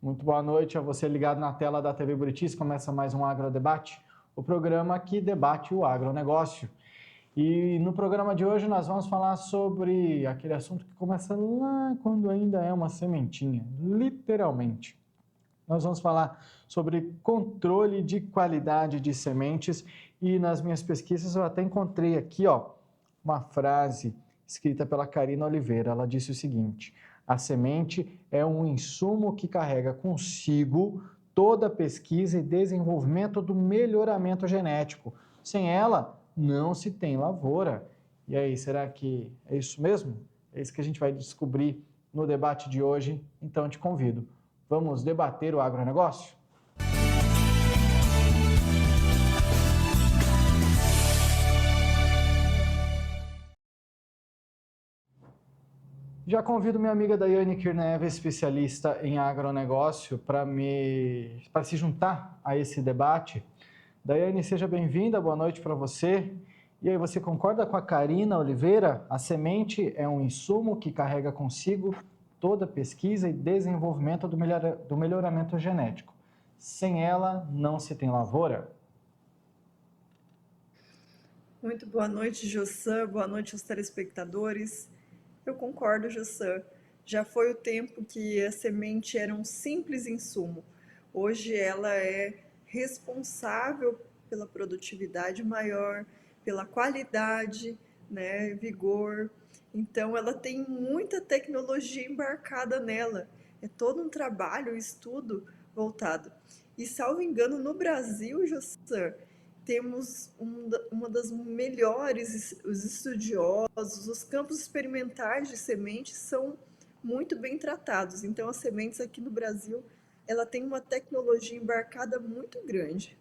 Muito boa noite a você ligado na tela da TV Buritis. Começa mais um Agrodebate, o programa que debate o agronegócio. E no programa de hoje nós vamos falar sobre aquele assunto que começa lá quando ainda é uma sementinha, literalmente. Nós vamos falar sobre controle de qualidade de sementes e nas minhas pesquisas eu até encontrei aqui uma frase escrita pela Karina Oliveira. Ela disse o seguinte: a semente é um insumo que carrega consigo toda a pesquisa e desenvolvimento do melhoramento genético. Sem ela, não se tem lavoura. E aí, será que é isso mesmo? É isso que a gente vai descobrir no debate de hoje. Então, eu te convido. Vamos debater o agronegócio? Já convido minha amiga Daiane Kirneva, especialista em agronegócio, para se juntar a esse debate. Daiane, seja bem-vinda, boa noite para você. E aí, você concorda com a Karina Oliveira? A semente é um insumo que carrega consigo toda a pesquisa e desenvolvimento do melhoramento genético. Sem ela, não se tem lavoura? Muito boa noite, Jossan. Boa noite aos telespectadores. Eu concordo, Jossan. Já foi o tempo que a semente era um simples insumo. Hoje ela é responsável pela produtividade maior, pela qualidade, né, vigor. Então ela tem muita tecnologia embarcada nela. É todo um trabalho, um estudo voltado. E salvo engano, no Brasil, Jossan, temos uma das melhores, os estudiosos, os campos experimentais de sementes são muito bem tratados. Então, as sementes aqui no Brasil, ela tem uma tecnologia embarcada muito grande.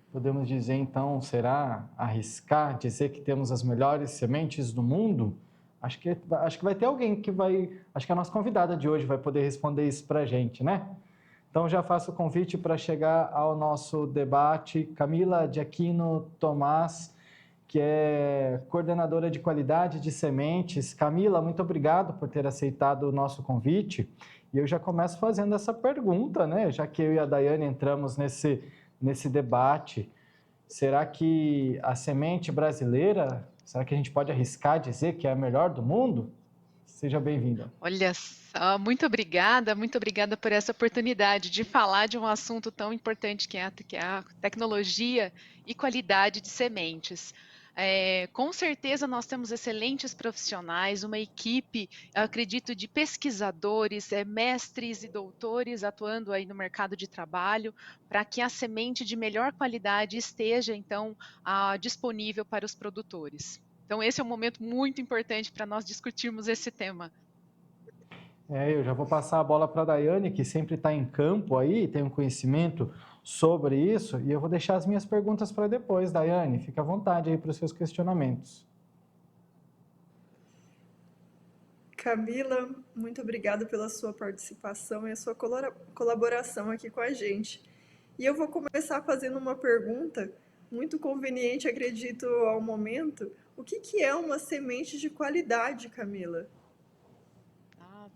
Podemos dizer, então, será arriscar dizer que temos as melhores sementes do mundo? Acho que vai ter alguém que vai... Acho que a nossa convidada de hoje vai poder responder isso para a gente, né? Então, já faço o convite para chegar ao nosso debate. Camila de Aquino Tomás, que é coordenadora de qualidade de sementes. Camila, muito obrigado por ter aceitado o nosso convite. E eu já começo fazendo essa pergunta, né? Já que eu e a Daiane entramos nesse debate. Será que a semente brasileira, será que a gente pode arriscar dizer que é a melhor do mundo? Seja bem-vinda. Olha só, muito obrigada por essa oportunidade de falar de um assunto tão importante que é a tecnologia e qualidade de sementes. Com certeza nós temos excelentes profissionais, uma equipe, eu acredito, de pesquisadores, mestres e doutores atuando aí no mercado de trabalho para que a semente de melhor qualidade esteja, então, disponível para os produtores. Então, esse é um momento muito importante para nós discutirmos esse tema. Eu já vou passar a bola para a Daiane, que sempre está em campo aí, tem um conhecimento sobre isso, e eu vou deixar as minhas perguntas para depois. Daiane, fica à vontade aí para os seus questionamentos. Camila, muito obrigada pela sua participação e a sua colaboração aqui com a gente. E eu vou começar fazendo uma pergunta muito conveniente, acredito, ao momento. O que é uma semente de qualidade, Camila?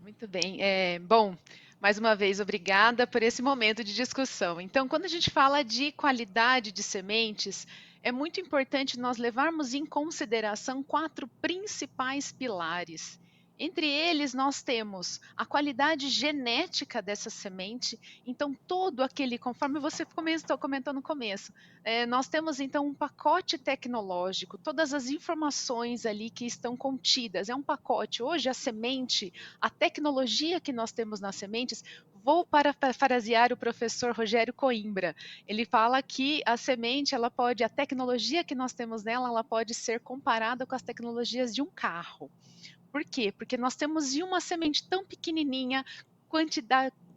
Muito bem. Bom, mais uma vez, obrigada por esse momento de discussão. Então, quando a gente fala de qualidade de sementes, é muito importante nós levarmos em consideração 4 principais pilares. Entre eles, nós temos a qualidade genética dessa semente. Então, todo aquele, conforme você comentou no começo, nós temos então um pacote tecnológico, todas as informações ali que estão contidas. É um pacote. Hoje, a semente, a tecnologia que nós temos nas sementes, vou parafrasear o professor Rogério Coimbra. Ele fala que a semente, a tecnologia que nós temos nela, ela pode ser comparada com as tecnologias de um carro. Por quê? Porque nós temos em uma semente tão pequenininha,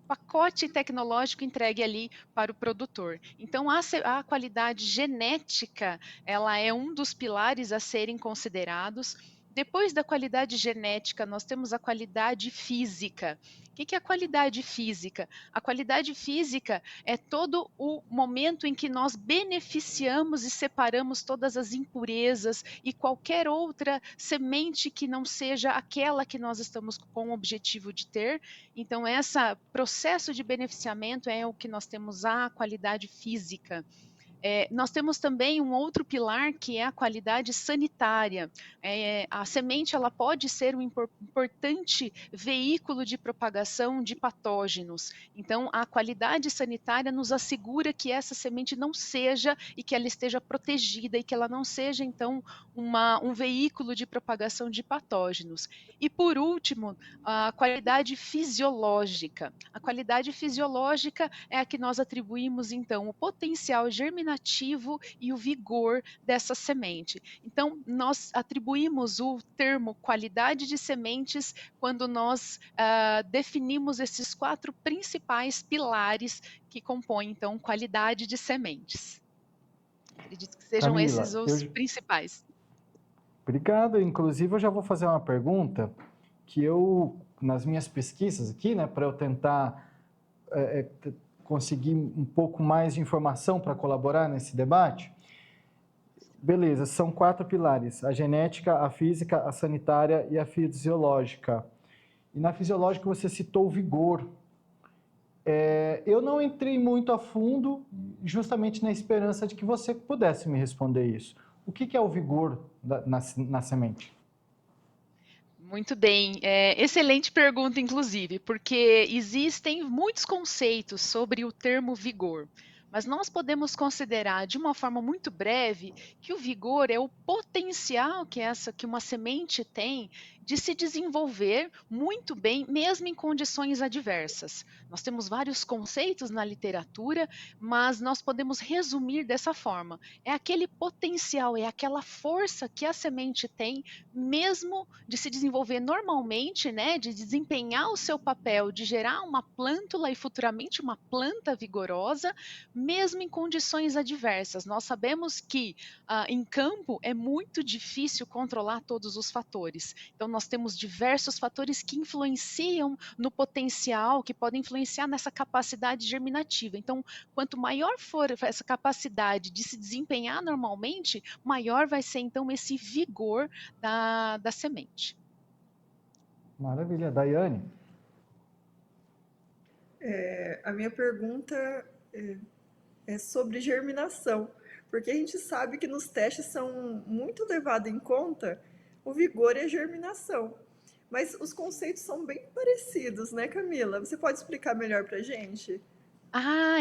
pacote tecnológico entregue ali para o produtor. Então, a qualidade genética, ela é um dos pilares a serem considerados. Depois da qualidade genética, nós temos a qualidade física. O que é a qualidade física? A qualidade física é todo o momento em que nós beneficiamos e separamos todas as impurezas e qualquer outra semente que não seja aquela que nós estamos com o objetivo de ter. Então, esse processo de beneficiamento é o que nós temos a qualidade física. Nós temos também um outro pilar que é a qualidade sanitária. A semente ela pode ser um importante veículo de propagação de patógenos. Então, a qualidade sanitária nos assegura que essa semente não seja e que ela esteja protegida e que ela não seja, então, um veículo de propagação de patógenos. E, por último, a qualidade fisiológica. A qualidade fisiológica é a que nós atribuímos, então, o potencial germinativo e o vigor dessa semente. Então, nós atribuímos o termo qualidade de sementes quando nós definimos esses 4 principais pilares que compõem, então, qualidade de sementes. Acredito que sejam esses Camila, os principais. obrigado. Inclusive, eu já vou fazer uma pergunta que eu, nas minhas pesquisas aqui, né, para eu tentar conseguir um pouco mais de informação para colaborar nesse debate. Beleza, são 4 pilares: a genética, a física, a sanitária e a fisiológica. E na fisiológica você citou o vigor. Eu não entrei muito a fundo, justamente na esperança de que você pudesse me responder isso. O que é o vigor na semente? Muito bem, excelente pergunta, inclusive, porque existem muitos conceitos sobre o termo vigor, mas nós podemos considerar de uma forma muito breve que o vigor é o potencial que uma semente tem de se desenvolver muito bem, mesmo em condições adversas. Nós temos vários conceitos na literatura, mas nós podemos resumir dessa forma: é aquele potencial, é aquela força que a semente tem mesmo de se desenvolver normalmente, né, de desempenhar o seu papel de gerar uma plântula e futuramente uma planta vigorosa, mesmo em condições adversas. Nós sabemos que em campo é muito difícil controlar todos os fatores. Então, nós temos diversos fatores que influenciam no potencial, que podem influenciar nessa capacidade germinativa. Então, quanto maior for essa capacidade de se desempenhar normalmente, maior vai ser então esse vigor da semente. Maravilha. Daiane? A minha pergunta é sobre germinação, porque a gente sabe que nos testes são muito levado em conta o vigor e a germinação. Mas os conceitos são bem parecidos, né, Camila? Você pode explicar melhor para a gente?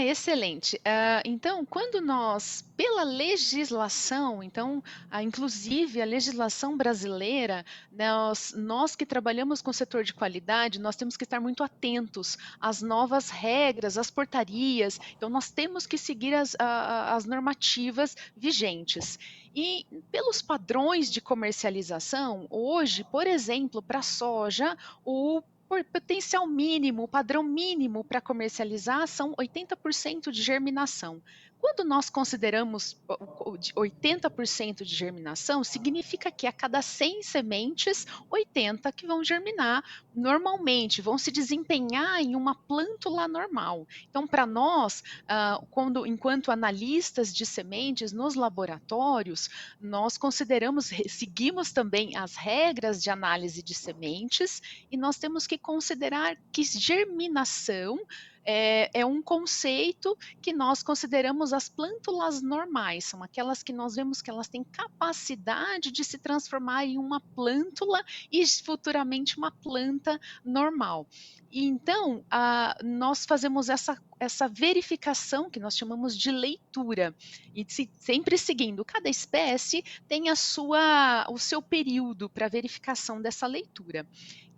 Excelente. Então, quando nós, pela legislação, então, inclusive a legislação brasileira, nós que trabalhamos com o setor de qualidade, nós temos que estar muito atentos às novas regras, às portarias. Então, nós temos que seguir as normativas vigentes. E pelos padrões de comercialização, hoje, por exemplo, para a soja, o potencial mínimo, o padrão mínimo para comercializar são 80% de germinação. Quando nós consideramos 80% de germinação, significa que a cada 100 sementes, 80 que vão germinar normalmente, vão se desempenhar em uma plântula normal. Então, para nós, enquanto analistas de sementes nos laboratórios, nós seguimos também as regras de análise de sementes e nós temos que considerar que germinação é um conceito que nós consideramos as plântulas normais, são aquelas que nós vemos que elas têm capacidade de se transformar em uma plântula e futuramente uma planta normal. E então, nós fazemos essa verificação que nós chamamos de leitura, e sempre seguindo, cada espécie tem o seu período para verificação dessa leitura.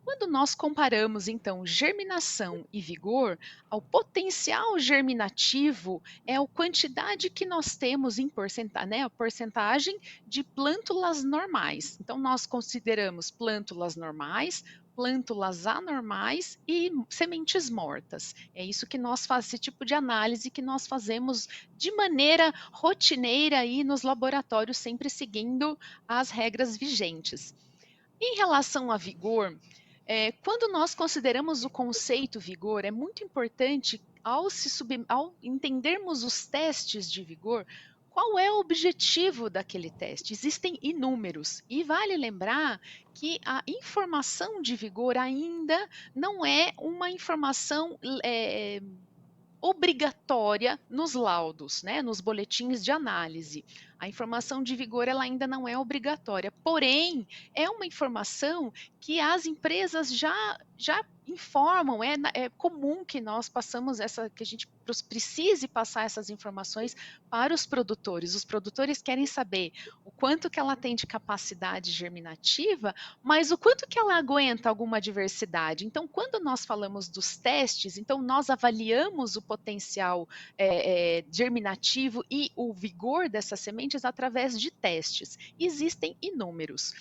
Quando nós comparamos, então, germinação e vigor, o potencial germinativo é a quantidade que nós temos em porcentagem, né, a porcentagem de plântulas normais. Então, nós consideramos plântulas normais, plântulas anormais e sementes mortas. É isso que nós fazemos, esse tipo de análise que nós fazemos de maneira rotineira aí nos laboratórios, sempre seguindo as regras vigentes. Em relação a vigor, quando nós consideramos o conceito vigor, é muito importante, ao entendermos os testes de vigor, qual é o objetivo daquele teste? Existem inúmeros, e vale lembrar que a informação de vigor ainda não é uma informação obrigatória nos laudos, né, nos boletins de análise. A informação de vigor ela ainda não é obrigatória, porém é uma informação que as empresas já informam. É comum que nós passamos que a gente precise passar essas informações para os produtores. Os produtores querem saber o quanto que ela tem de capacidade germinativa, mas o quanto que ela aguenta alguma adversidade. Então, quando nós falamos dos testes, então nós avaliamos o potencial germinativo e o vigor dessas sementes através de testes. Existem inúmeros.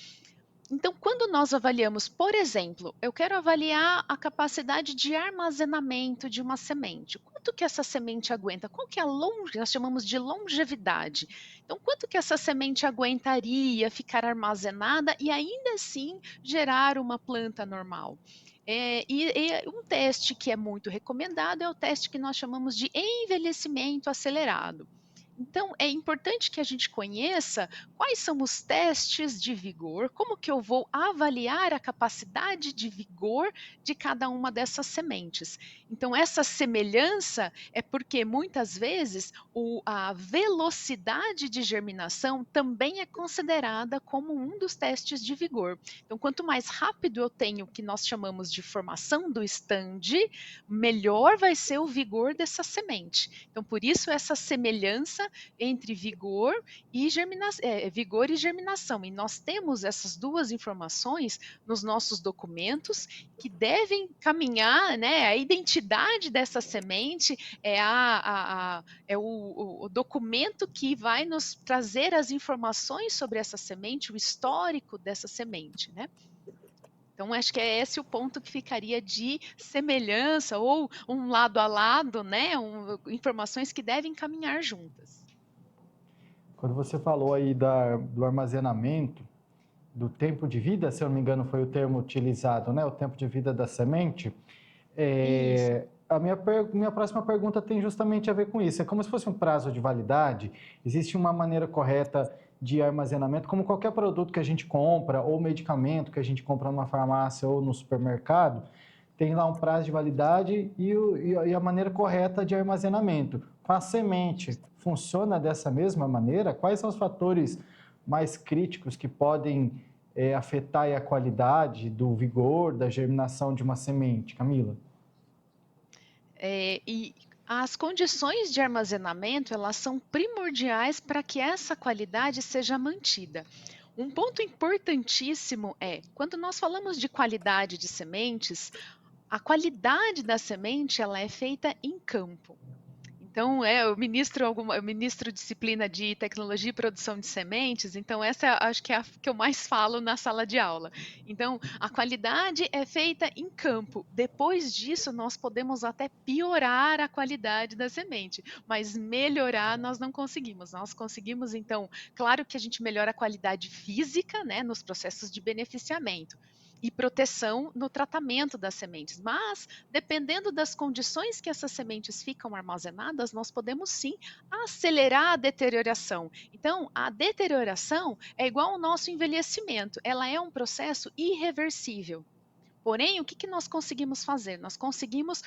Então, quando nós avaliamos, por exemplo, eu quero avaliar a capacidade de armazenamento de uma semente. Quanto que essa semente aguenta? Qual que é nós chamamos de longevidade. Então, quanto que essa semente aguentaria ficar armazenada e ainda assim gerar uma planta normal? E um teste que é muito recomendado é o teste que nós chamamos de envelhecimento acelerado. Então, é importante que a gente conheça quais são os testes de vigor, como que eu vou avaliar a capacidade de vigor de cada uma dessas sementes. Então, essa semelhança é porque muitas vezes a velocidade de germinação também é considerada como um dos testes de vigor. Então, quanto mais rápido eu tenho o que nós chamamos de formação do estande, melhor vai ser o vigor dessa semente. Então, por isso, essa semelhança entre vigor e germinação. E nós temos essas duas informações nos nossos documentos que devem caminhar, né? A identidade dessa semente é o documento que vai nos trazer as informações sobre essa semente, o histórico dessa semente, né? Então, acho que é esse o ponto que ficaria de semelhança ou um lado a lado, né? Informações que devem caminhar juntas. Quando você falou aí do armazenamento, do tempo de vida, se eu não me engano foi o termo utilizado, né? O tempo de vida da semente. A minha próxima pergunta tem justamente a ver com isso. É como se fosse um prazo de validade. Existe uma maneira correta de armazenamento, como qualquer produto que a gente compra ou medicamento que a gente compra numa farmácia ou no supermercado, tem lá um prazo de validade e a maneira correta de armazenamento. Com a semente, funciona dessa mesma maneira? Quais são os fatores mais críticos que podem afetar a qualidade do vigor, da germinação de uma semente, Camila? E as condições de armazenamento, elas são primordiais para que essa qualidade seja mantida. Um ponto importantíssimo quando nós falamos de qualidade de sementes, a qualidade da semente ela é feita em campo. Então, eu ministro disciplina de tecnologia e produção de sementes, então essa acho que é a que eu mais falo na sala de aula. Então, a qualidade é feita em campo. Depois disso, nós podemos até piorar a qualidade da semente, mas melhorar nós não conseguimos. Nós conseguimos, então, claro que a gente melhora a qualidade física, né, nos processos de beneficiamento e proteção no tratamento das sementes. Mas, dependendo das condições que essas sementes ficam armazenadas, nós podemos sim acelerar a deterioração. Então, a deterioração é igual ao nosso envelhecimento, ela é um processo irreversível. Porém, o que nós conseguimos fazer? Nós conseguimos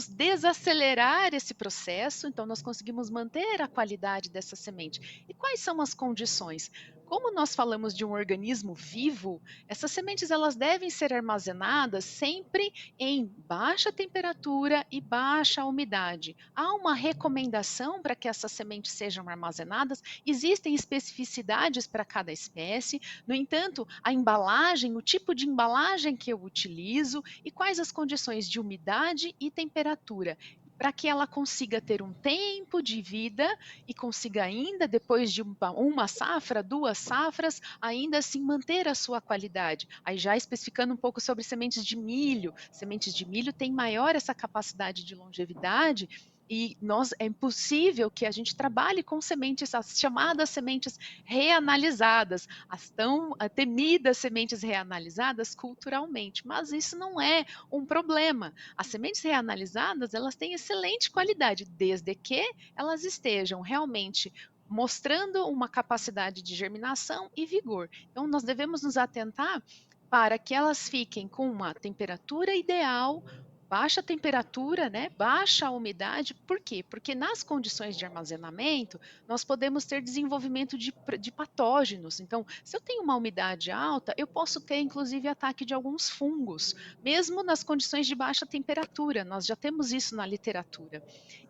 desacelerar esse processo, então nós conseguimos manter a qualidade dessa semente. E quais são as condições? Como nós falamos de um organismo vivo, essas sementes elas devem ser armazenadas sempre em baixa temperatura e baixa umidade. Há uma recomendação para que essas sementes sejam armazenadas, existem especificidades para cada espécie, no entanto, a embalagem, o tipo de embalagem que eu utilizo e quais as condições de umidade e temperatura, para que ela consiga ter um tempo de vida e consiga ainda, depois de uma safra, 2 safras, ainda assim manter a sua qualidade. Aí já especificando um pouco sobre sementes de milho têm maior essa capacidade de longevidade, é impossível que a gente trabalhe com sementes, as chamadas sementes reanalisadas, as tão temidas sementes reanalisadas culturalmente, mas isso não é um problema. As sementes reanalisadas, elas têm excelente qualidade, desde que elas estejam realmente mostrando uma capacidade de germinação e vigor. Então, nós devemos nos atentar para que elas fiquem com uma temperatura ideal, baixa temperatura, né, baixa umidade. Por quê? Porque nas condições de armazenamento, nós podemos ter desenvolvimento de patógenos. Então, se eu tenho uma umidade alta, eu posso ter, inclusive, ataque de alguns fungos, mesmo nas condições de baixa temperatura. Nós já temos isso na literatura.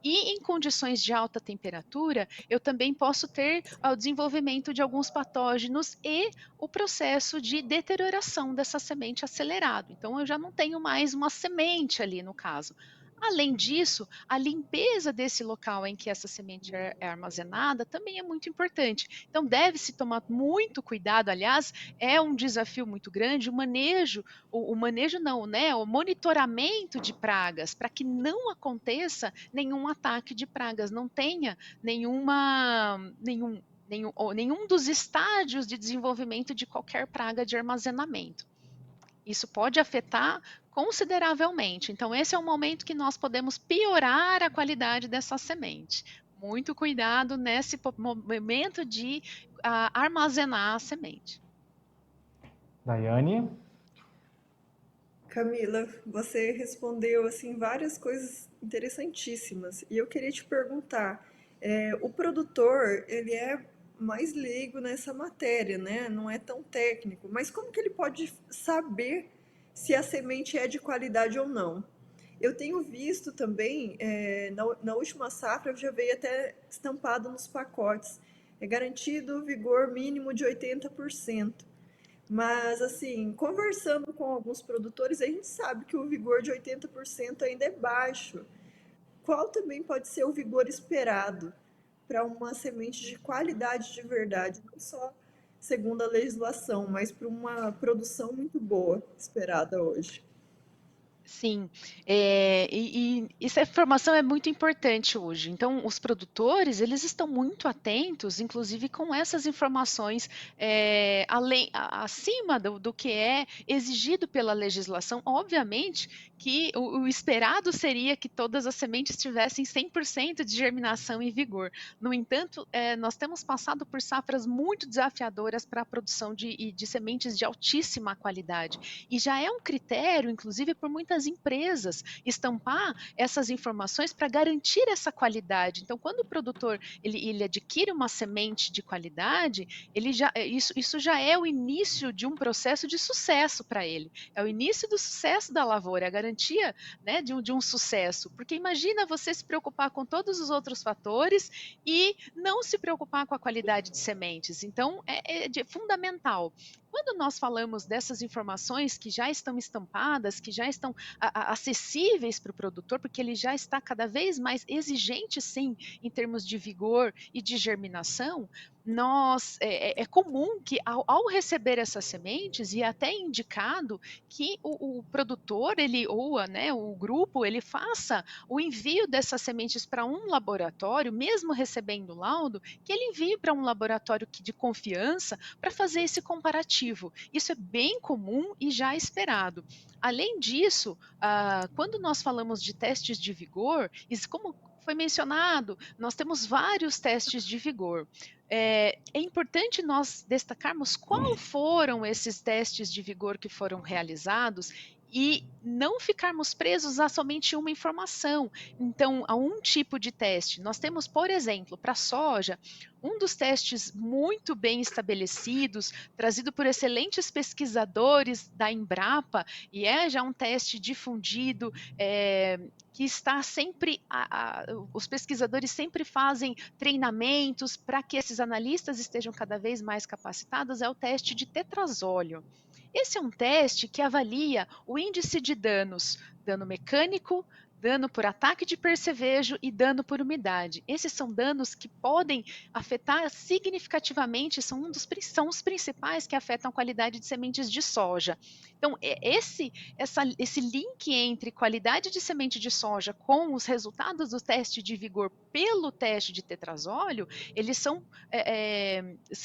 E em condições de alta temperatura, eu também posso ter o desenvolvimento de alguns patógenos e o processo de deterioração dessa semente acelerado. Então, eu já não tenho mais uma semente ali no caso. Além disso, a limpeza desse local em que essa semente é armazenada também é muito importante. Então, deve-se tomar muito cuidado. Aliás, é um desafio muito grande o manejo não, né? O monitoramento de pragas para que não aconteça nenhum ataque de pragas, não tenha nenhum dos estágios de desenvolvimento de qualquer praga de armazenamento. Isso pode afetar consideravelmente. Então, esse é o momento que nós podemos piorar a qualidade dessa semente. Muito cuidado nesse momento de armazenar a semente. Daiane? Camila, você respondeu assim várias coisas interessantíssimas e eu queria te perguntar, o produtor ele é mais leigo nessa matéria, né? Não é tão técnico, mas como que ele pode saber se a semente é de qualidade ou não? Eu tenho visto também, na última safra já veio até estampado nos pacotes, é garantido vigor mínimo de 80%. Mas, assim, conversando com alguns produtores, a gente sabe que o vigor de 80% ainda é baixo. Qual também pode ser o vigor esperado para uma semente de qualidade de verdade, não só segundo a legislação, mas para uma produção muito boa esperada hoje? Sim, e essa informação é muito importante hoje. Então, os produtores, eles estão muito atentos, inclusive com essas informações, acima do que é exigido pela legislação. Obviamente que o esperado seria que todas as sementes tivessem 100% de germinação e vigor. No entanto, nós temos passado por safras muito desafiadoras para a produção de sementes de altíssima qualidade. E já é um critério, inclusive, por muitas empresas estampar essas informações para garantir essa qualidade. Então, quando o produtor ele adquire uma semente de qualidade, isso já é o início de um processo de sucesso para ele. É o início do sucesso da lavoura, é a garantia, né, de um sucesso. Porque imagina você se preocupar com todos os outros fatores e não se preocupar com a qualidade de sementes. Então, é fundamental. Quando nós falamos dessas informações que já estão estampadas, que já estão acessíveis para o produtor, porque ele já está cada vez mais exigente, sim, em termos de vigor e de germinação, é comum que ao receber essas sementes e até indicado que o produtor né, o grupo ele faça o envio dessas sementes para um laboratório, mesmo recebendo o laudo, que ele envie para um laboratório de confiança para fazer esse comparativo. Isso é bem comum e já esperado. Além disso, quando nós falamos de testes de vigor, como foi mencionado, nós temos vários testes de vigor. É importante nós destacarmos quais foram esses testes de vigor que foram realizados e não ficarmos presos a somente uma informação. Então, a um tipo de teste. Nós temos, por exemplo, para a soja, um dos testes muito bem estabelecidos, trazido por excelentes pesquisadores da Embrapa, e é já um teste difundido, que está sempre, os pesquisadores sempre fazem treinamentos para que esses analistas estejam cada vez mais capacitados, é o teste de tetrazóleo. Esse é um teste que avalia o índice de danos, dano mecânico, dano por ataque de percevejo e dano por umidade. Esses são danos que podem afetar significativamente, são os principais que afetam a qualidade de sementes de soja. Então, esse link entre qualidade de semente de soja com os resultados do teste de vigor pelo teste de tetrazóleo, eles são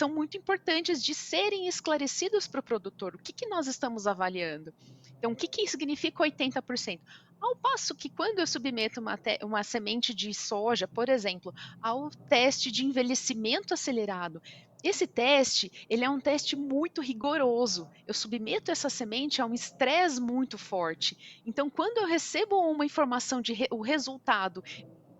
muito importantes de serem esclarecidos para o produtor. O que nós estamos avaliando? Então, o que significa 80%? Ao passo que quando eu submeto uma semente de soja, por exemplo, ao teste de envelhecimento acelerado, esse teste, ele é um teste muito rigoroso. Eu submeto essa semente a um estresse muito forte. Então, quando eu recebo uma informação o resultado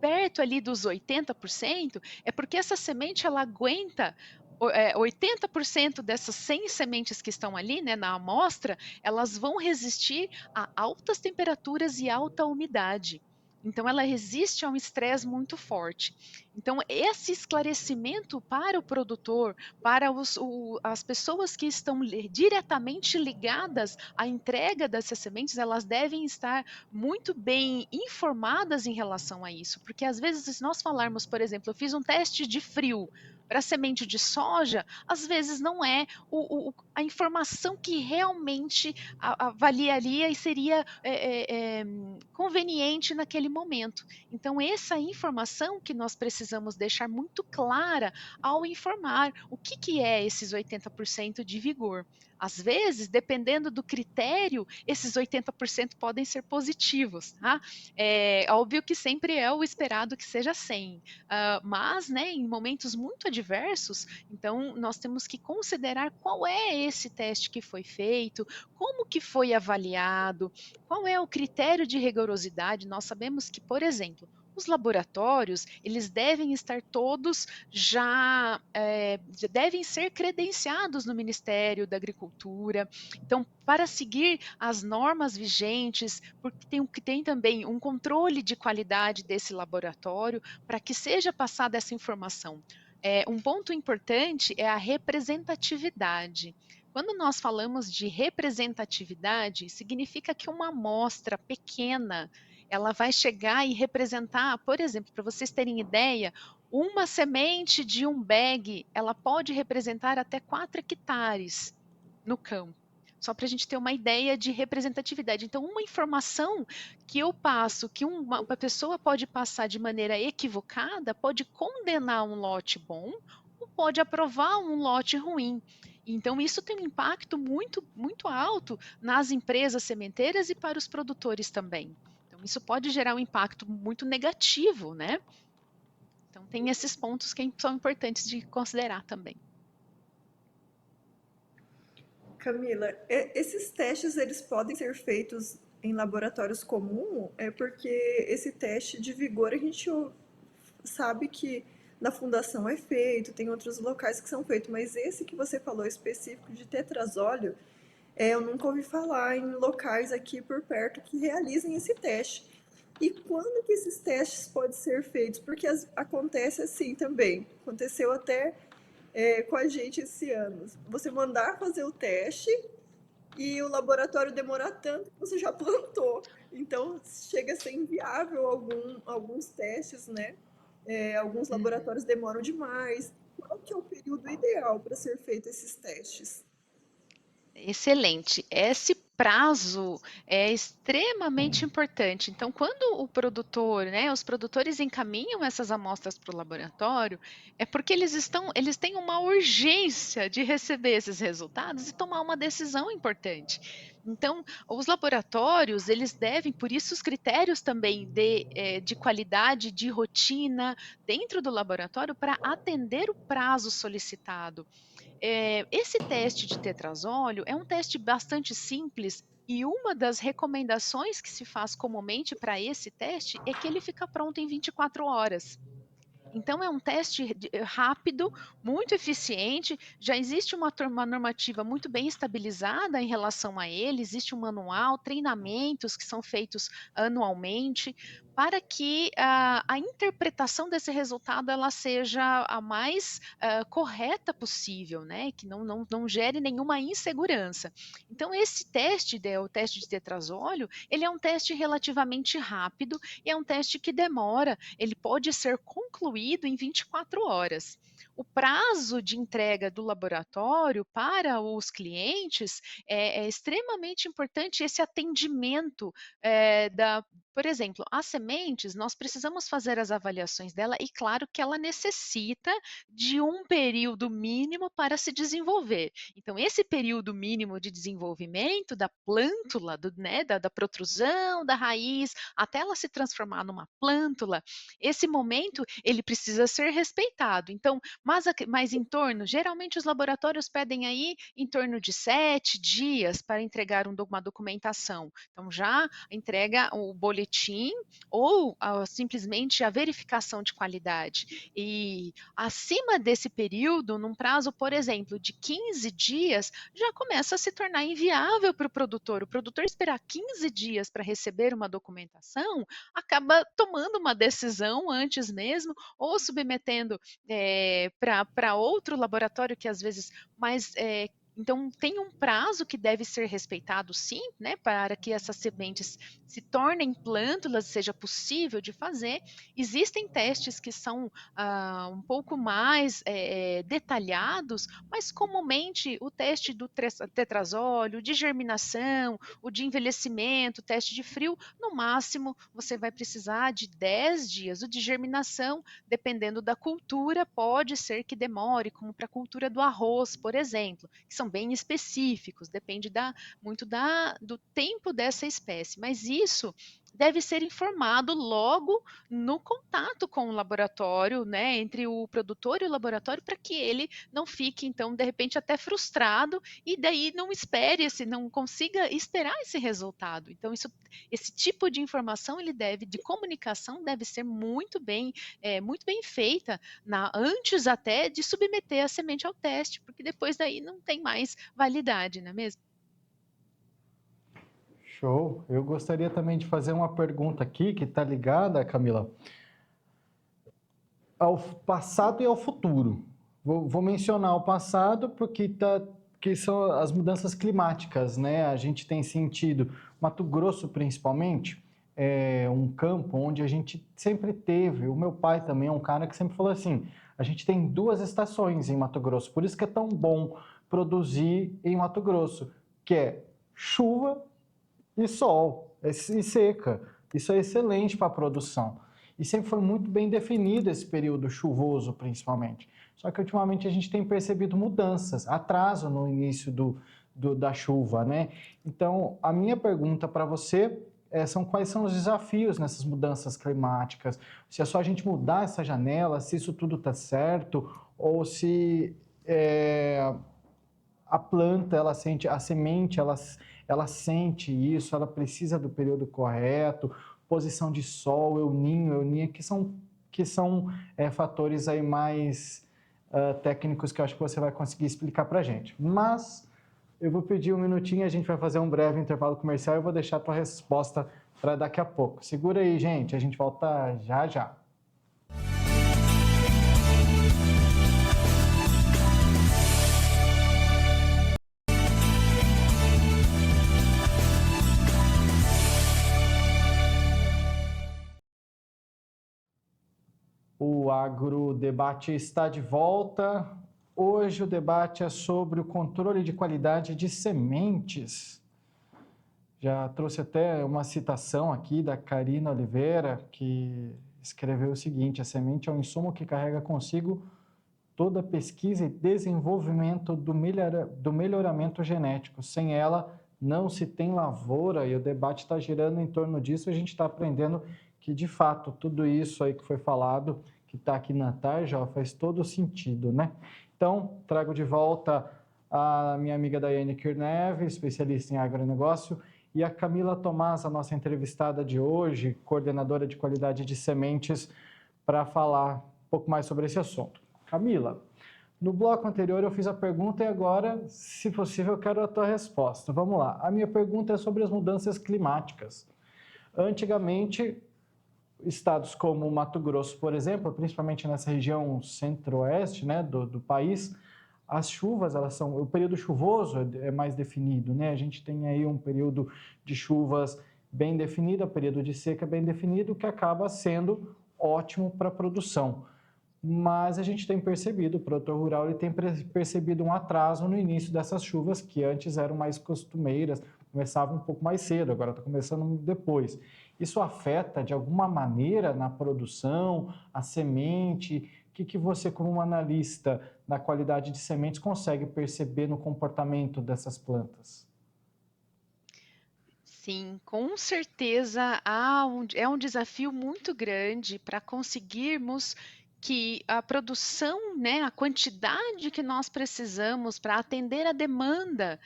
perto ali dos 80%, é porque essa semente ela aguenta 80% dessas 100 sementes que estão ali, né, na amostra, elas vão resistir a altas temperaturas e alta umidade. Então, ela resiste a um estresse muito forte. Então, esse esclarecimento para o produtor, para as pessoas que estão diretamente ligadas à entrega dessas sementes, elas devem estar muito bem informadas em relação a isso, porque às vezes, se nós falarmos, por exemplo, eu fiz um teste de frio para semente de soja, às vezes não é a informação que realmente avaliaria e seria conveniente naquele momento. Então, essa informação que nós precisamos deixar muito clara ao informar o que é esses 80% de vigor. Às vezes, dependendo do critério, esses 80% podem ser positivos, tá? É óbvio que sempre é o esperado que seja 100, mas, né, em momentos muito adversos, então nós temos que considerar qual é esse teste que foi feito, como que foi avaliado, qual é o critério de rigorosidade. Nós sabemos que, por exemplo, os laboratórios, eles devem estar todos já devem ser credenciados no Ministério da Agricultura. Então, para seguir as normas vigentes, porque tem também um controle de qualidade desse laboratório, para que seja passada essa informação. Um ponto importante é a representatividade. Quando nós falamos de representatividade, significa que uma amostra pequena ela vai chegar e representar, por exemplo, para vocês terem ideia, uma semente de um bag, ela pode representar até 4 hectares no campo. Só para a gente ter uma ideia de representatividade. Então, uma informação que eu passo, que uma pessoa pode passar de maneira equivocada, pode condenar um lote bom ou pode aprovar um lote ruim. Então, isso tem um impacto muito, muito alto nas empresas sementeiras e para os produtores também. Então, isso pode gerar um impacto muito negativo, né? Então, tem esses pontos que são importantes de considerar também. Camila, esses testes eles podem ser feitos em laboratórios comuns? É porque esse teste de vigor a gente sabe que na fundação é feito, tem outros locais que são feitos, mas esse que você falou específico de tetrazóleo, eu nunca ouvi falar em locais aqui por perto que realizem esse teste. E quando que esses testes podem ser feitos? Porque acontece assim também. Aconteceu até com a gente esse ano. Você mandar fazer o teste e o laboratório demorar tanto que você já plantou. Então chega a ser inviável alguns testes, né? Alguns Uhum. laboratórios demoram demais. Qual que é o período ideal para ser feito esses testes? Excelente. Esse prazo é extremamente importante. Então, quando o produtor, né, os produtores encaminham essas amostras para o laboratório, é porque eles têm uma urgência de receber esses resultados e tomar uma decisão importante. Então, os laboratórios, eles devem, por isso os critérios também de qualidade, de rotina dentro do laboratório para atender o prazo solicitado. Esse teste de tetrazóleo é um teste bastante simples e uma das recomendações que se faz comumente para esse teste é que ele fica pronto em 24 horas. Então é um teste rápido, muito eficiente, já existe uma normativa muito bem estabilizada em relação a ele, existe um manual, treinamentos que são feitos anualmente, para que a interpretação desse resultado ela seja a mais correta possível, né? Que não gere nenhuma insegurança. Então, esse teste, o teste de tetrazóleo, ele é um teste relativamente rápido e é um teste que demora, ele pode ser concluído em 24 horas. O prazo de entrega do laboratório para os clientes é extremamente importante esse atendimento por exemplo, as sementes, nós precisamos fazer as avaliações dela e claro que ela necessita de um período mínimo para se desenvolver. Então, esse período mínimo de desenvolvimento da plântula, né, da protrusão da raiz, até ela se transformar numa plântula, esse momento ele precisa ser respeitado. Então, mas em torno, geralmente os laboratórios pedem aí em torno de 7 dias para entregar uma documentação. Então, já entrega o boletim ou simplesmente a verificação de qualidade. E acima desse período, num prazo, por exemplo, de 15 dias, já começa a se tornar inviável para o produtor. O produtor esperar 15 dias para receber uma documentação, acaba tomando uma decisão antes mesmo, ou submetendo para outro laboratório que às vezes mais então, tem um prazo que deve ser respeitado, sim, né, para que essas sementes se tornem plântulas, seja possível de fazer. Existem testes que são um pouco mais detalhados, mas comumente o teste do tetrazóleo, de germinação, o de envelhecimento, o teste de frio, no máximo você vai precisar de 10 dias. O de germinação, dependendo da cultura, pode ser que demore, como para a cultura do arroz, por exemplo, que são bem específicos, depende muito do tempo dessa espécie, mas isso deve ser informado logo no contato com o laboratório, né, entre o produtor e o laboratório, para que ele não fique, então, de repente, até frustrado e daí não consiga esperar esse resultado. Então, esse tipo de informação, de comunicação deve ser muito bem feita antes até de submeter a semente ao teste, porque depois daí não tem mais validade, não é mesmo? Show. Eu gostaria também de fazer uma pergunta aqui que está ligada, Camila, ao passado e ao futuro. Vou mencionar o passado que são as mudanças climáticas, né? A gente tem sentido, Mato Grosso principalmente, é um campo onde a gente sempre teve, o meu pai também é um cara que sempre falou assim, a gente tem 2 estações em Mato Grosso, por isso que é tão bom produzir em Mato Grosso, que é chuva e sol, e seca. Isso é excelente para a produção. E sempre foi muito bem definido esse período chuvoso, principalmente. Só que ultimamente a gente tem percebido mudanças, atraso no início da chuva, né? Então, a minha pergunta para você são quais são os desafios nessas mudanças climáticas? Se é só a gente mudar essa janela, se isso tudo está certo, ou se a planta, ela sente, a semente, ela sente isso, ela precisa do período correto, posição de sol, euninho, que são fatores aí mais técnicos que eu acho que você vai conseguir explicar para a gente. Mas eu vou pedir um minutinho, a gente vai fazer um breve intervalo comercial e eu vou deixar a tua resposta para daqui a pouco. Segura aí, gente, a gente volta já já. O Agrodebate está de volta. Hoje o debate é sobre o controle de qualidade de sementes. Já trouxe até uma citação aqui da Karina Oliveira, que escreveu o seguinte: a semente é um insumo que carrega consigo toda a pesquisa e desenvolvimento do melhoramento genético. Sem ela, não se tem lavoura, e o debate está girando em torno disso. A gente está aprendendo que, de fato, tudo isso aí que foi falado, que está aqui na tarja, faz todo sentido, né? Então, trago de volta a minha amiga Daiane Kirneve, especialista em agronegócio, e a Camila Tomás, a nossa entrevistada de hoje, coordenadora de qualidade de sementes, para falar pouco mais sobre esse assunto. Camila, no bloco anterior eu fiz a pergunta e agora, se possível, eu quero a tua resposta. Vamos lá. A minha pergunta é sobre as mudanças climáticas. Antigamente, estados como Mato Grosso, por exemplo, principalmente nessa região centro-oeste, né, do país, as chuvas, o período chuvoso é mais definido, né? A gente tem aí um período de chuvas bem definido, o período de seca bem definido, que acaba sendo ótimo para a produção. Mas a gente tem percebido, o produtor rural ele tem percebido um atraso no início dessas chuvas, que antes eram mais costumeiras, começavam um pouco mais cedo, agora está começando depois. Isso afeta de alguma maneira na produção, a semente? O que você, como um analista na qualidade de sementes, consegue perceber no comportamento dessas plantas? Sim, com certeza é um desafio muito grande para conseguirmos que a produção, né, a quantidade que nós precisamos para atender a demanda,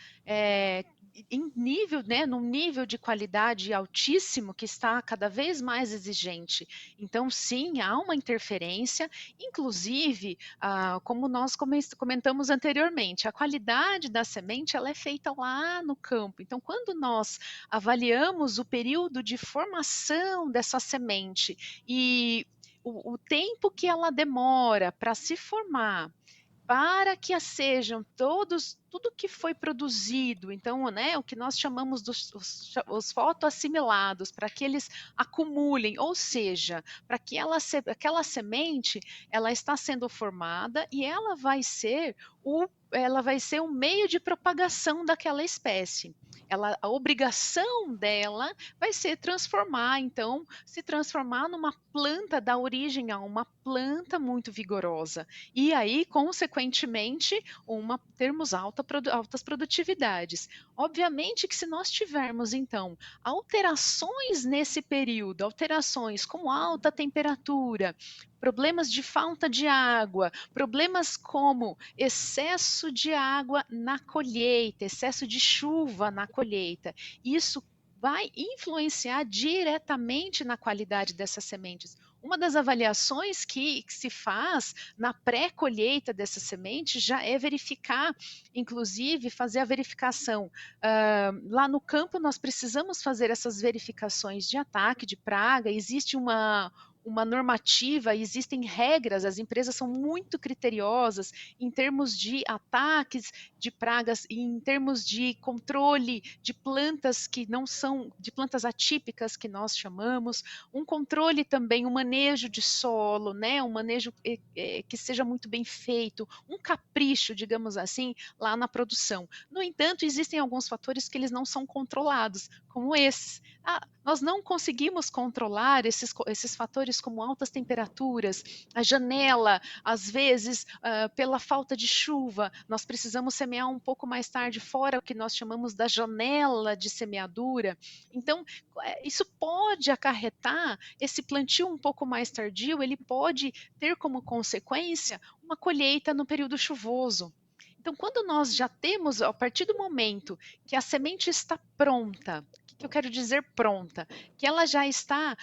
em nível, né, num nível de qualidade altíssimo que está cada vez mais exigente. Então, sim, há uma interferência, inclusive, como nós comentamos anteriormente, a qualidade da semente ela é feita lá no campo. Então, quando nós avaliamos o período de formação dessa semente e o tempo que ela demora para se formar, para que sejam tudo que foi produzido, então, né, o que nós chamamos os fotoassimilados, para que eles acumulem, ou seja, para que aquela semente, ela está sendo formada e ela vai ser um meio de propagação daquela espécie. A obrigação dela vai ser se transformar numa planta, dar origem a uma planta muito vigorosa. E aí, consequentemente, termos altas produtividades. Obviamente que se nós tivermos, então, alterações nesse período, alterações como alta temperatura, problemas de falta de água, problemas como excesso de água na colheita, excesso de chuva na colheita, isso vai influenciar diretamente na qualidade dessas sementes. Uma das avaliações que se faz na pré-colheita dessa semente já é verificar, inclusive fazer a verificação. Lá no campo nós precisamos fazer essas verificações de ataque, de praga, existe uma normativa, existem regras, as empresas são muito criteriosas em termos de ataques de pragas, em termos de controle de plantas que não são, de plantas atípicas que nós chamamos, um controle também, um manejo de solo, né, um manejo que seja muito bem feito, um capricho, digamos assim, lá na produção. No entanto, existem alguns fatores que eles não são controlados, como esses. Nós não conseguimos controlar esses fatores como altas temperaturas, a janela, às vezes, pela falta de chuva, nós precisamos semear um pouco mais tarde, fora o que nós chamamos da janela de semeadura. Então, isso pode acarretar, esse plantio um pouco mais tardio, ele pode ter como consequência uma colheita no período chuvoso. Então, quando nós já temos, a partir do momento que a semente está pronta, o que eu quero dizer pronta? Que ela já está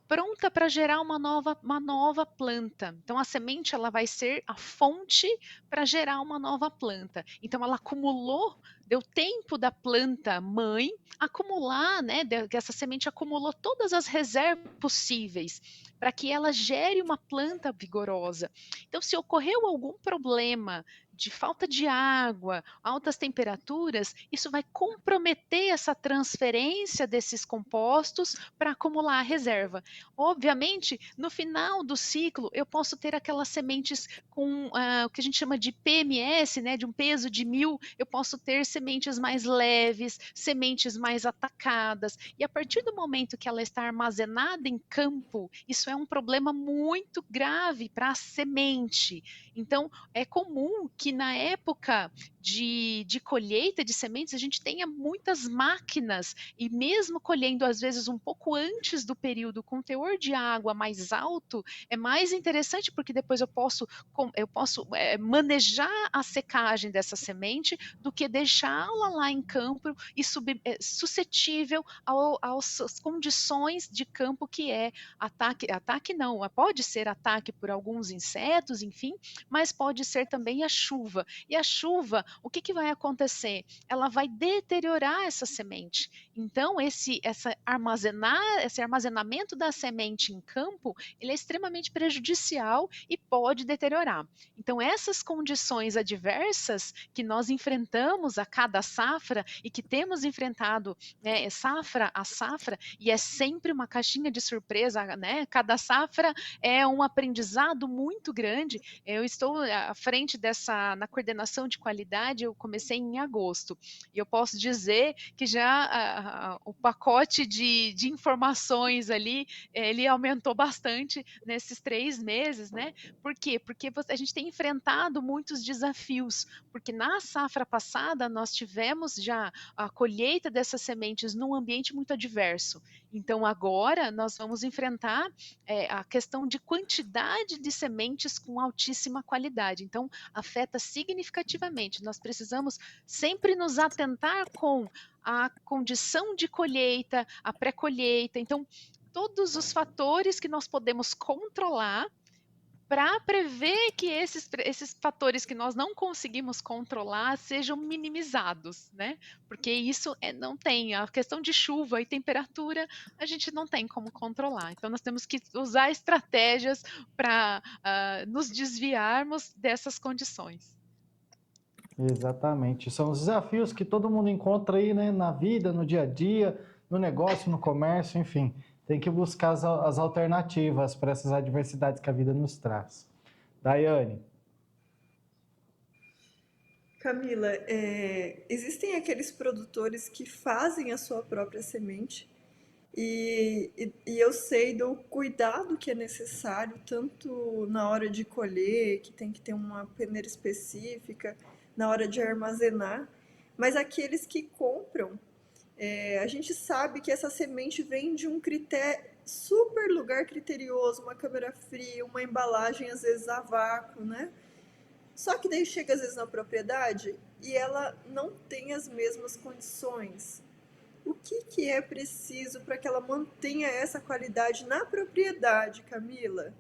pronta para gerar uma nova planta. Então, a semente ela vai ser a fonte para gerar uma nova planta. Então, ela acumulou, deu tempo da planta mãe acumular, né? Que essa semente acumulou todas as reservas possíveis para que ela gere uma planta vigorosa. Então, se ocorreu algum problema de falta de água, altas temperaturas, isso vai comprometer essa transferência desses compostos para acumular a reserva. Obviamente, no final do ciclo, eu posso ter aquelas sementes com o que a gente chama de PMS, né, de um peso de 1000, eu posso ter sementes mais leves, sementes mais atacadas, e a partir do momento que ela está armazenada em campo, isso é um problema muito grave para a semente. Então, é comum que na época de colheita de sementes a gente tenha muitas máquinas e mesmo colhendo às vezes um pouco antes do período com teor de água mais alto, é mais interessante porque depois eu posso manejar a secagem dessa semente do que deixá-la lá em campo e suscetível às condições de campo que é ataque não, pode ser ataque por alguns insetos, enfim, mas pode ser também a chuva. E a chuva, o que vai acontecer? Ela vai deteriorar essa semente. Então, esse armazenamento da semente em campo, ele é extremamente prejudicial e pode deteriorar. Então, essas condições adversas que nós enfrentamos a cada safra e que temos enfrentado, né, safra a safra, e é sempre uma caixinha de surpresa, né? Cada safra é um aprendizado muito grande. Eu estou à frente na coordenação de qualidade, eu comecei em agosto, e eu posso dizer que já o pacote de informações ali, ele aumentou bastante nesses 3 meses, né? Por quê? Porque a gente tem enfrentado muitos desafios, porque na safra passada nós tivemos já a colheita dessas sementes num ambiente muito adverso. Então agora nós vamos enfrentar a questão de quantidade de sementes com altíssima qualidade. Então afeta significativamente. Nós precisamos sempre nos atentar com a condição de colheita, a pré-colheita. Então todos os fatores que nós podemos controlar para prever que esses fatores que nós não conseguimos controlar sejam minimizados, né? Porque isso não tem, a questão de chuva e temperatura, a gente não tem como controlar. Então, nós temos que usar estratégias para nos desviarmos dessas condições. Exatamente. São os desafios que todo mundo encontra aí, né, na vida, no dia a dia, no negócio, no comércio, enfim. Tem que buscar as alternativas para essas adversidades que a vida nos traz. Daiane. Camila, existem aqueles produtores que fazem a sua própria semente e eu sei do cuidado que é necessário, tanto na hora de colher, que tem que ter uma peneira específica, na hora de armazenar, mas aqueles que compram, a gente sabe que essa semente vem de um super lugar criterioso, uma câmera fria, uma embalagem às vezes a vácuo, né? Só que daí chega às vezes na propriedade e ela não tem as mesmas condições. O que é preciso para que ela mantenha essa qualidade na propriedade, Camila?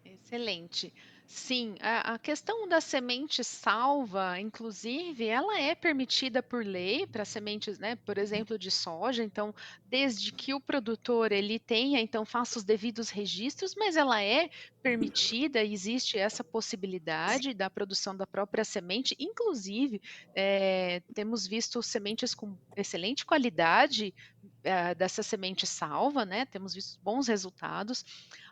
Excelente. Sim, a questão da semente salva, inclusive, ela é permitida por lei para sementes, né, por exemplo, de soja. Então, desde que o produtor ele tenha, então faça os devidos registros, mas ela é permitida, existe essa possibilidade da produção da própria semente. Inclusive, temos visto sementes com excelente qualidade dessa semente salva, né? Temos visto bons resultados.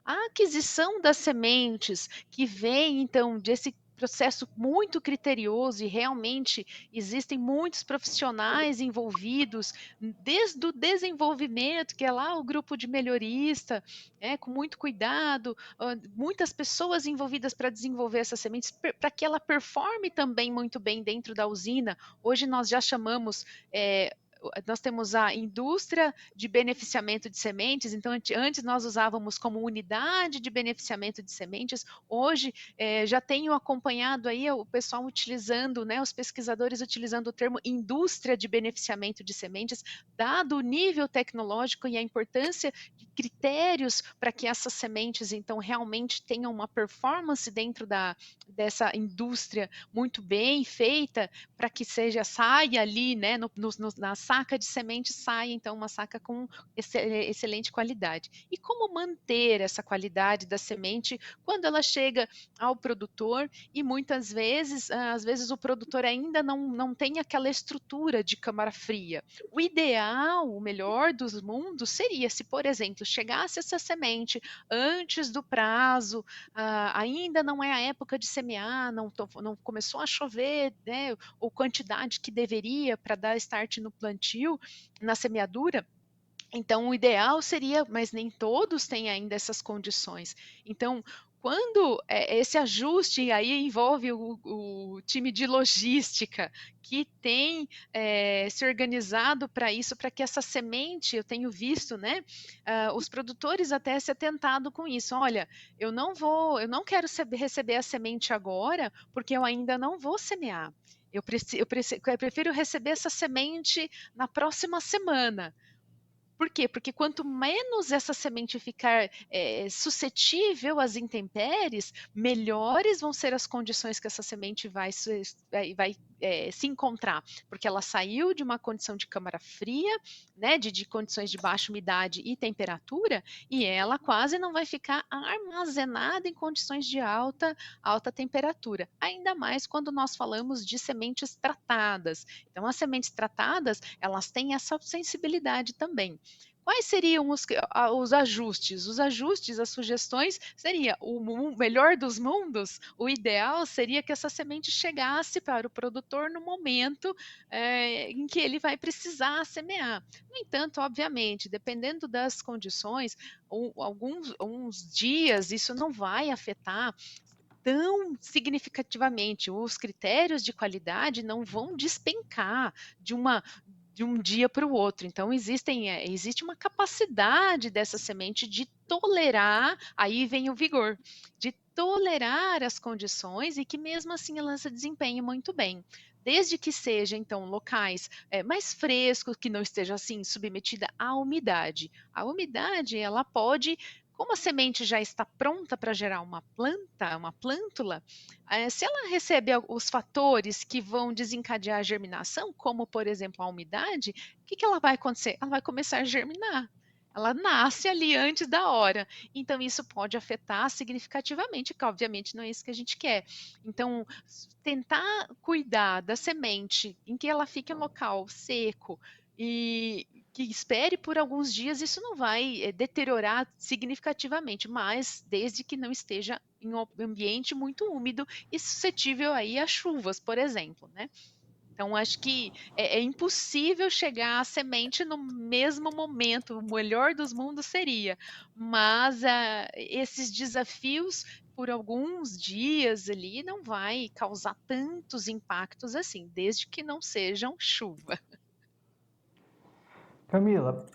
A aquisição das sementes, que vem então desse processo muito criterioso e realmente existem muitos profissionais envolvidos, desde o desenvolvimento, que é lá o grupo de melhorista, com muito cuidado, muitas pessoas envolvidas para desenvolver essas sementes, para que ela performe também muito bem dentro da usina. Hoje nós já chamamos nós temos a indústria de beneficiamento de sementes, então antes nós usávamos como unidade de beneficiamento de sementes, hoje já tenho acompanhado aí o pessoal utilizando, né, os pesquisadores utilizando o termo indústria de beneficiamento de sementes, dado o nível tecnológico e a importância de critérios para que essas sementes então realmente tenham uma performance dentro dessa indústria muito bem feita, para que saia ali, né, na saca de semente saia então uma saca com excelente qualidade. E como manter essa qualidade da semente quando ela chega ao produtor e muitas vezes, às vezes o produtor ainda não tem aquela estrutura de câmara fria. O ideal, o melhor dos mundos seria se, por exemplo, chegasse essa semente antes do prazo, ainda não é a época de semear, não começou a chover, né, ou quantidade que deveria para dar start no plantio, na semeadura. Então, o ideal seria, mas nem todos têm ainda essas condições. Então, quando esse ajuste aí envolve o time de logística, que tem se organizado para isso, para que essa semente, eu tenho visto, né, os produtores até se atentado com isso. Olha, eu não quero receber a semente agora, porque eu ainda não vou semear. Eu prefiro receber essa semente na próxima semana. Por quê? Porque quanto menos essa semente ficar suscetível às intempéries, melhores vão ser as condições que essa semente vai se encontrar, porque ela saiu de uma condição de câmara fria, né, de condições de baixa umidade e temperatura, e ela quase não vai ficar armazenada em condições de alta temperatura. Ainda mais quando nós falamos de sementes tratadas. Então, as sementes tratadas, elas têm essa sensibilidade também. Quais seriam os ajustes? Os ajustes, as sugestões, seria o melhor dos mundos? O ideal seria que essa semente chegasse para o produtor no momento em que ele vai precisar semear. No entanto, obviamente, dependendo das condições, alguns dias isso não vai afetar tão significativamente. Os critérios de qualidade não vão despencar de um dia para o outro. Então, existe uma capacidade dessa semente de tolerar, aí vem o vigor, de tolerar as condições e que mesmo assim ela se desempenhe muito bem. Desde que seja, então, locais mais frescos, que não esteja assim submetida à umidade. A umidade, ela pode, como a semente já está pronta para gerar uma plântula, se ela recebe os fatores que vão desencadear a germinação, como por exemplo a umidade, o que ela vai acontecer? Ela vai começar a germinar. Ela nasce ali antes da hora. Então, isso pode afetar significativamente, que obviamente não é isso que a gente quer. Então, tentar cuidar da semente em que ela fique em local seco e que espere por alguns dias, isso não vai deteriorar significativamente, mas desde que não esteja em um ambiente muito úmido e suscetível aí a chuvas, por exemplo, né? Então, acho que é impossível chegar à semente no mesmo momento, o melhor dos mundos seria, mas esses desafios por alguns dias ali não vai causar tantos impactos assim, desde que não sejam chuva. Camila,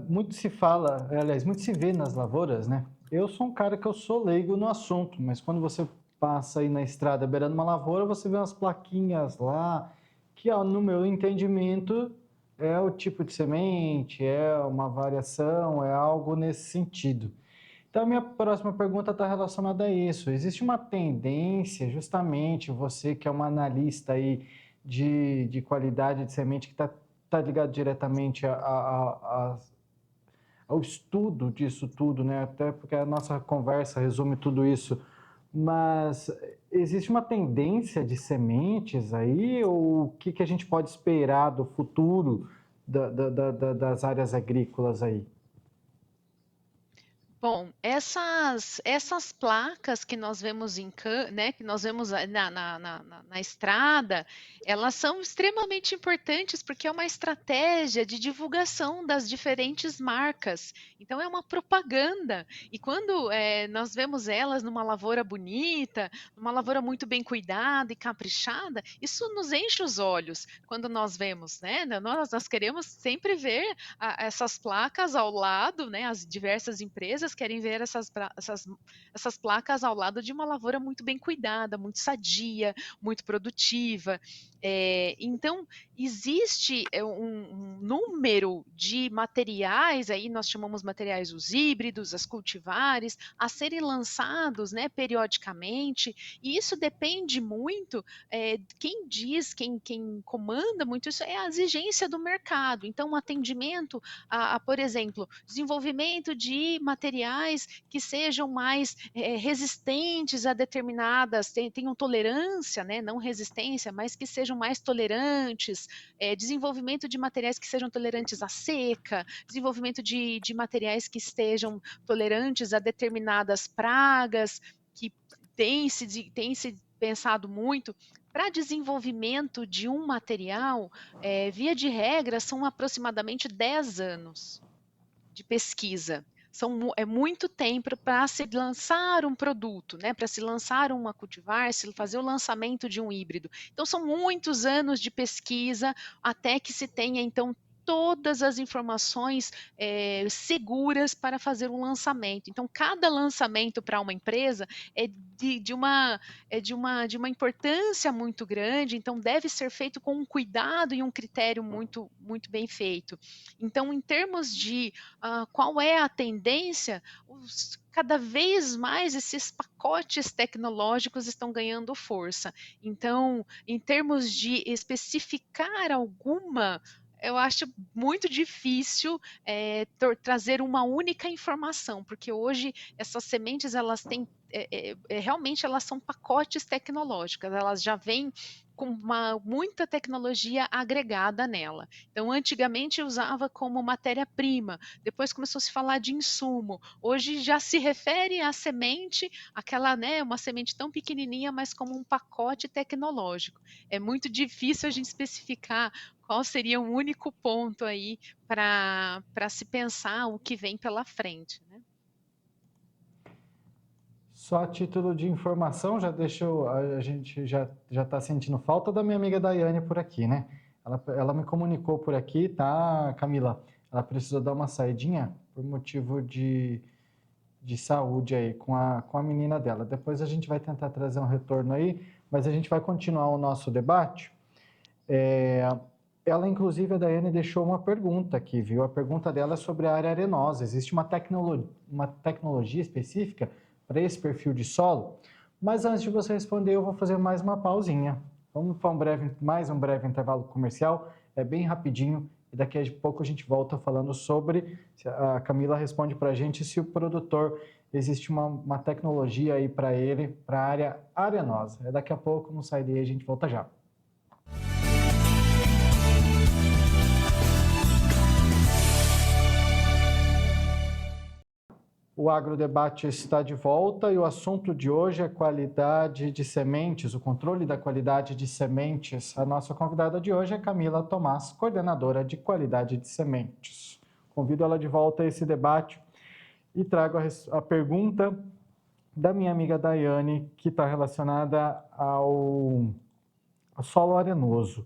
muito se fala, aliás, muito se vê nas lavouras, né? Eu sou um cara que eu sou leigo no assunto, mas quando você passa aí na estrada beirando uma lavoura, você vê umas plaquinhas lá, que no meu entendimento é o tipo de semente, é uma variação, é algo nesse sentido. Então, a minha próxima pergunta está relacionada a isso. Existe uma tendência, justamente, você que é uma analista aí de qualidade de semente, que está ligado diretamente ao estudo disso tudo, né? Até porque a nossa conversa resume tudo isso. Mas existe uma tendência de sementes aí, ou o que a gente pode esperar do futuro das áreas agrícolas aí? Bom, essas placas que nós vemos né, que nós vemos na estrada, elas são extremamente importantes porque é uma estratégia de divulgação das diferentes marcas. Então, é uma propaganda. E quando nós vemos elas numa lavoura bonita, numa lavoura muito bem cuidada e caprichada, isso nos enche os olhos quando nós vemos, né? Nós queremos sempre ver essas placas ao lado, né? As diversas empresas querem ver essas placas ao lado de uma lavoura muito bem cuidada, muito sadia, muito produtiva. Então, existe um número de materiais, aí nós chamamos materiais os híbridos, as cultivares, a serem lançados, né, periodicamente, e isso depende muito, quem comanda muito isso é a exigência do mercado. Então, o atendimento por exemplo, desenvolvimento de materiais que sejam mais resistentes a determinadas, tenham tolerância, né, não resistência, mas que sejam mais tolerantes, desenvolvimento de materiais que sejam tolerantes à seca, desenvolvimento de materiais que estejam tolerantes a determinadas pragas, que tem se pensado muito para desenvolvimento de um material, via de regra, são aproximadamente 10 anos de pesquisa. É muito tempo para se lançar um produto, né? Para se lançar uma cultivar, se fazer o lançamento de um híbrido. Então, são muitos anos de pesquisa até que se tenha, então, todas as informações seguras para fazer um lançamento. Então, cada lançamento para uma empresa é de uma importância muito grande, então deve ser feito com um cuidado e um critério muito, muito bem feito. Então, em termos de qual é a tendência, cada vez mais esses pacotes tecnológicos estão ganhando força. Então, em termos de especificar alguma, eu acho muito difícil trazer uma única informação, porque hoje essas sementes elas têm realmente elas são pacotes tecnológicos, elas já vêm com muita tecnologia agregada nela. Então, antigamente usava como matéria-prima, depois começou a se falar de insumo. Hoje já se refere à semente, aquela, né, uma semente tão pequenininha, mas como um pacote tecnológico. É muito difícil a gente especificar qual seria um único ponto aí para se pensar o que vem pela frente, né? Só a título de informação, já deixou, a gente já está sentindo falta da minha amiga Daiane por aqui, né? Ela me comunicou por aqui, tá, Camila? Ela precisou dar uma saidinha por motivo de saúde aí com a menina dela. Depois a gente vai tentar trazer um retorno aí, mas a gente vai continuar o nosso debate. Ela, inclusive, a Daiane deixou uma pergunta aqui, viu? A pergunta dela é sobre a área arenosa. Existe uma tecnologia específica para esse perfil de solo? Mas antes de você responder, eu vou fazer mais uma pausinha. Vamos para mais um breve intervalo comercial, é bem rapidinho, e daqui a pouco a gente volta falando sobre, a Camila responde para a gente se o produtor, existe uma tecnologia aí para ele, para a área arenosa. Daqui a pouco, não sai daí, a gente volta já. O Agrodebate está de volta e o assunto de hoje é qualidade de sementes, o controle da qualidade de sementes. A nossa convidada de hoje é Camila Tomás, coordenadora de qualidade de sementes. Convido ela de volta a esse debate e trago a pergunta da minha amiga Daiane, que está relacionada ao solo arenoso.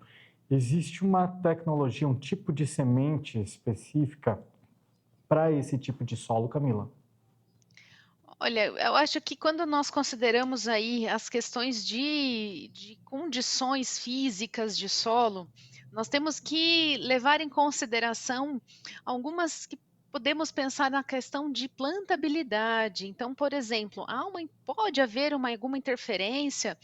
Existe uma tecnologia, um tipo de semente específica para esse tipo de solo, Camila? Olha, eu acho que quando nós consideramos aí as questões de condições físicas de solo, nós temos que levar em consideração algumas que podemos pensar na questão de plantabilidade. Então, por exemplo, pode haver alguma interferência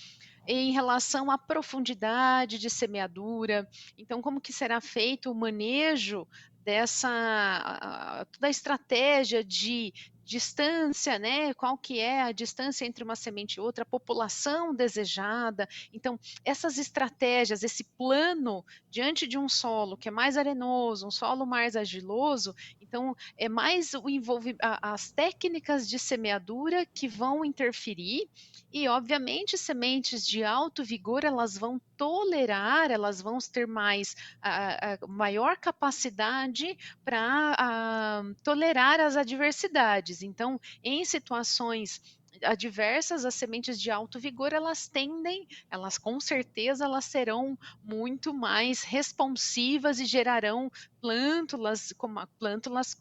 em relação à profundidade de semeadura. Então, como que será feito o manejo toda a estratégia de distância, né? Qual que é a distância entre uma semente e outra, a população desejada. Então, essas estratégias, esse plano diante de um solo que é mais arenoso, um solo mais argiloso, então é mais as técnicas de semeadura que vão interferir e, obviamente, sementes de alto vigor, elas vão tolerar, elas vão ter maior capacidade para tolerar as adversidades. Então, em situações adversas, as sementes de alto vigor, elas com certeza, elas serão muito mais responsivas e gerarão plântulas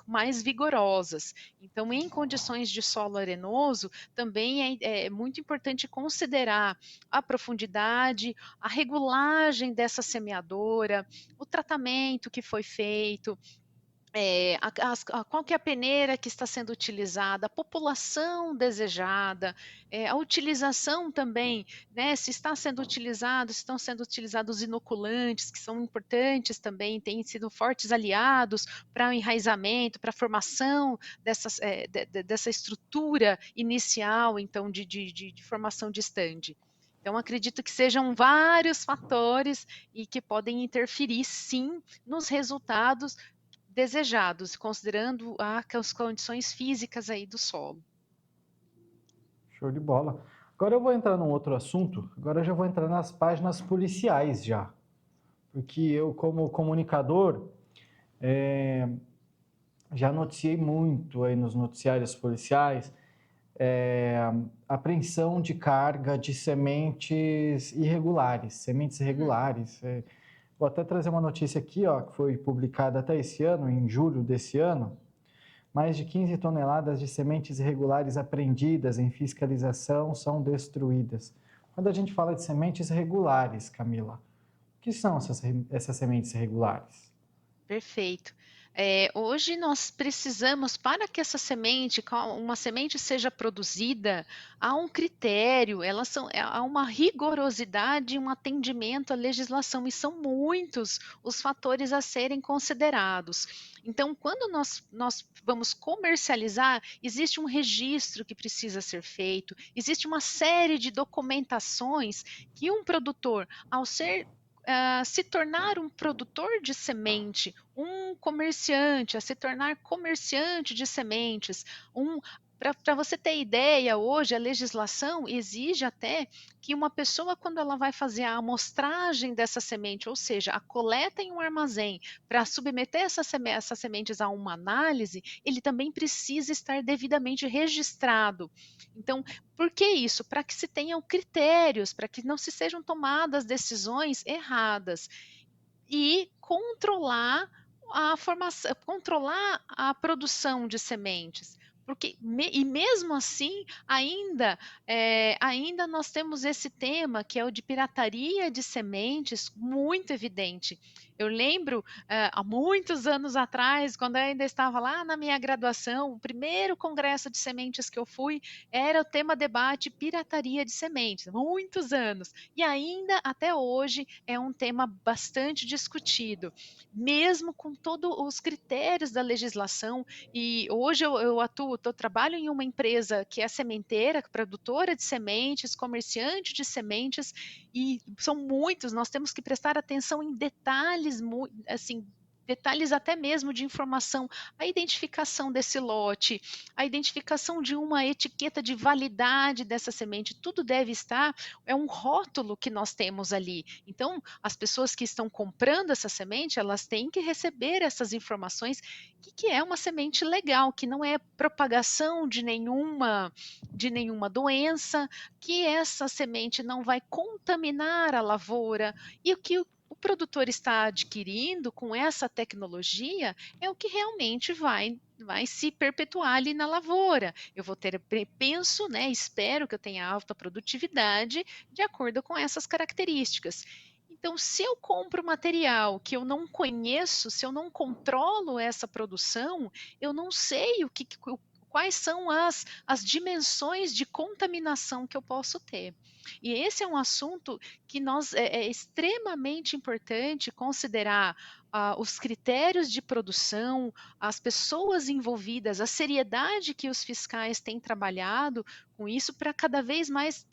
mais vigorosas. Então, em condições de solo arenoso, também é muito importante considerar a profundidade, a regulagem dessa semeadora, o tratamento que foi feito, qual que é a peneira que está sendo utilizada, a população desejada, a utilização também, né, se estão sendo utilizados inoculantes, que são importantes também, têm sido fortes aliados para o enraizamento, para a formação dessa estrutura inicial, então, de formação de estande. Então, acredito que sejam vários fatores e que podem interferir, sim, nos resultados desejados, considerando as condições físicas aí do solo. Show de bola. Agora eu vou entrar num outro assunto, agora eu já vou entrar nas páginas policiais já. Porque eu, como comunicador, já noticiei muito aí nos noticiários policiais apreensão de carga de sementes irregulares. Vou até trazer uma notícia aqui, ó, que foi publicada até esse ano, em julho desse ano. Mais de 15 toneladas de sementes irregulares apreendidas em fiscalização são destruídas. Quando a gente fala de sementes regulares, Camila, o que são essas sementes irregulares? Perfeito. Hoje nós precisamos, para que essa semente, uma semente seja produzida, há um critério, há uma rigorosidade, um atendimento à legislação, e são muitos os fatores a serem considerados. Então, quando nós vamos comercializar, existe um registro que precisa ser feito, existe uma série de documentações que um produtor, ao se tornar um produtor de semente, um comerciante, a se tornar comerciante de sementes, para você ter ideia, hoje a legislação exige até que uma pessoa, quando ela vai fazer a amostragem dessa semente, ou seja, a coleta em um armazém, para submeter essas sementes a uma análise, ele também precisa estar devidamente registrado. Então, por que isso? Para que se tenham critérios, para que não se sejam tomadas decisões erradas e controlar a formação, controlar a produção de sementes. E mesmo assim, ainda nós temos esse tema que é o de pirataria de sementes muito evidente. Eu lembro, há muitos anos atrás, quando eu ainda estava lá na minha graduação, o primeiro congresso de sementes que eu fui era o tema debate pirataria de sementes, muitos anos. E ainda até hoje é um tema bastante discutido, mesmo com todos os critérios da legislação. E hoje eu trabalho em uma empresa que é sementeira, produtora de sementes, comerciante de sementes, e são muitos, nós temos que prestar atenção em detalhes, assim, detalhes até mesmo de informação, a identificação desse lote, a identificação de uma etiqueta de validade dessa semente, tudo deve estar, é um rótulo que nós temos ali. Então, as pessoas que estão comprando essa semente, elas têm que receber essas informações, que é uma semente legal, que não é propagação de nenhuma doença, que essa semente não vai contaminar a lavoura, e o que o produtor está adquirindo com essa tecnologia é o que realmente vai se perpetuar ali na lavoura. Eu vou ter, penso, né, espero que eu tenha alta produtividade de acordo com essas características. Então, se eu compro material que eu não conheço, se eu não controlo essa produção, eu não sei quais são as dimensões de contaminação que eu posso ter. E esse é um assunto que é extremamente importante considerar os critérios de produção, as pessoas envolvidas, a seriedade que os fiscais têm trabalhado com isso para cada vez mais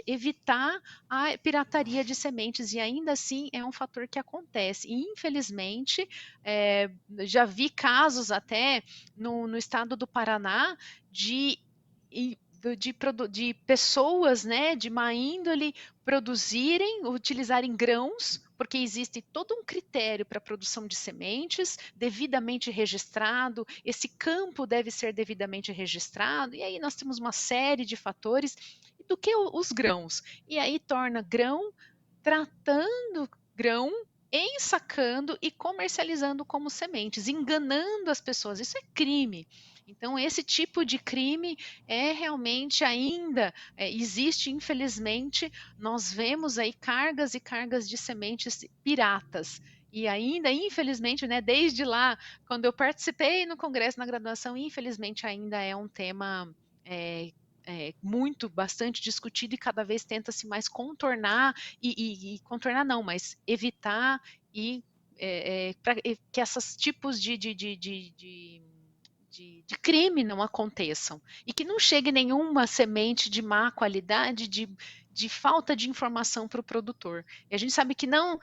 evitar a pirataria de sementes, e ainda assim é um fator que acontece. E, infelizmente, já vi casos até no estado do Paraná de pessoas, né, de má índole utilizarem grãos, porque existe todo um critério para a produção de sementes, devidamente registrado, esse campo deve ser devidamente registrado, e aí nós temos uma série de fatores do que os grãos. E aí torna tratando grão, ensacando e comercializando como sementes, enganando as pessoas. Isso é crime. Então, esse tipo de crime realmente ainda existe, infelizmente, nós vemos aí cargas e cargas de sementes piratas. E ainda, infelizmente, né, desde lá, quando eu participei no congresso, na graduação, infelizmente ainda é um tema bastante discutido, e cada vez tenta-se mais contornar, e contornar não, mas evitar para que esses tipos de crime não aconteçam, e que não chegue nenhuma semente de má qualidade, de falta de informação para o produtor. E a gente sabe que não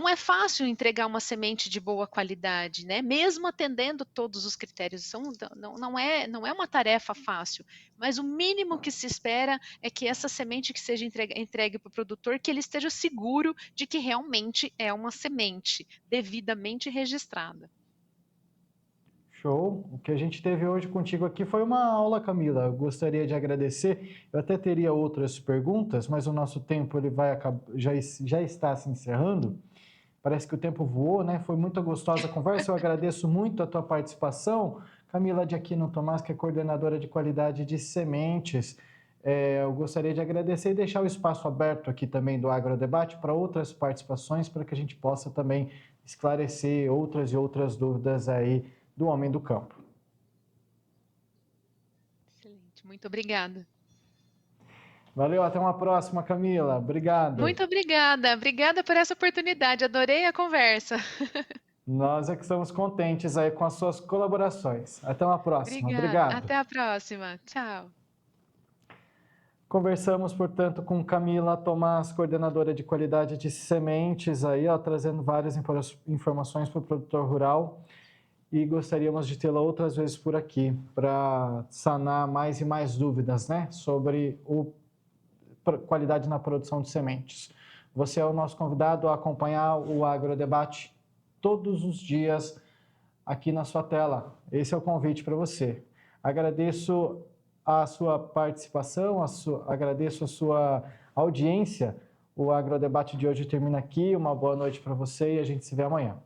é fácil entregar uma semente de boa qualidade, né? Mesmo atendendo todos os critérios, não é uma tarefa fácil, mas o mínimo que se espera é que essa semente que seja entregue para o produtor, que ele esteja seguro de que realmente é uma semente devidamente registrada. Show! O que a gente teve hoje contigo aqui foi uma aula, Camila. Eu gostaria de agradecer. Eu até teria outras perguntas, mas o nosso tempo ele já está se encerrando. Parece que o tempo voou, né? Foi muito gostosa a conversa. Eu agradeço muito a tua participação. Camila de Aquino Tomás, que é coordenadora de qualidade de sementes. Eu gostaria de agradecer e deixar o espaço aberto aqui também do Agrodebate para outras participações, para que a gente possa também esclarecer outras e outras dúvidas aí do homem do campo. Excelente, muito obrigada. Valeu, até uma próxima, Camila. Obrigado. Muito obrigada, obrigada por essa oportunidade, adorei a conversa. Nós é que estamos contentes aí com as suas colaborações. Até uma próxima. Obrigada, Obrigado. até a próxima, tchau. Conversamos, portanto, com Camila Tomás, coordenadora de qualidade de sementes, aí, ó, trazendo várias informações para o produtor rural. E gostaríamos de tê-la outras vezes por aqui para sanar mais e mais dúvidas, né, sobre qualidade na produção de sementes. Você é o nosso convidado a acompanhar o Agrodebate todos os dias aqui na sua tela. Esse é o convite para você. Agradeço a sua participação, agradeço a sua audiência. O Agrodebate de hoje termina aqui. Uma boa noite para você e a gente se vê amanhã.